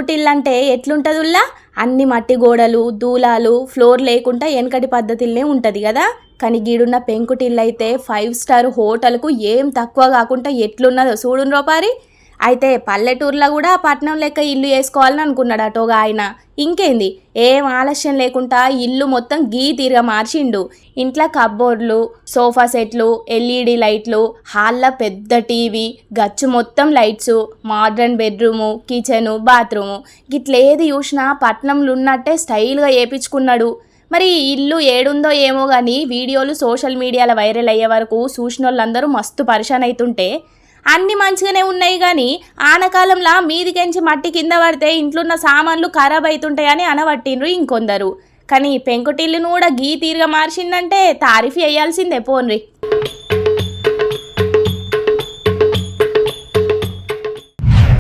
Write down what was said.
పెంకుటిల్లంటే ఎట్లుంటదుల్లా అన్ని మట్టి గోడలు దూలాలు ఫ్లోర్ లేకుండా వెనకటి పద్ధతిలోనే ఉంటుంది కదా. కానీ గీడున్న పెంకుటిల్లు అయితే 5 స్టార్ హోటల్కు ఏం తక్కువ కాకుండా ఎట్లున్నదో చూడున్ రోపారి. అయితే పల్లెటూరులో కూడా పట్నం లెక్క ఇల్లు వేసుకోవాలని అనుకున్నాడు అటోగా ఆయన. ఇంకేంది ఏం ఆలస్యం లేకుండా ఇల్లు మొత్తం గీ తీరుగా మార్చిండు. ఇంట్లో కబ్బోర్డ్లు సోఫా సెట్లు ఎల్ఈడి లైట్లు హాల్లో పెద్ద టీవీ గచ్చు మొత్తం lights modern bedroom kitchen bathroom గిట్లేది చూసినా పట్నంలో ఉన్నట్టే స్టైల్గా వేయించుకున్నాడు. మరి ఇల్లు ఏడుందో ఏమో కానీ వీడియోలు సోషల్ మీడియాలో వైరల్ అయ్యే వరకు చూసిన వాళ్ళందరూ మస్తు పరిశాన్ అవుతుంటే అన్నీ మంచిగానే ఉన్నాయి కానీ ఆనకాలంలో మీదికెంచి మట్టి కింద పడితే ఇంట్లోన్న సామాన్లు ఖరాబ్ అవుతుంటాయని అనబట్టిండ్రు ఇంకొందరు. కానీ పెంకుటిల్లును కూడా గీ తీరుగా మార్చిందంటే తారీఫ్ వేయాల్సిందే పోన్రి.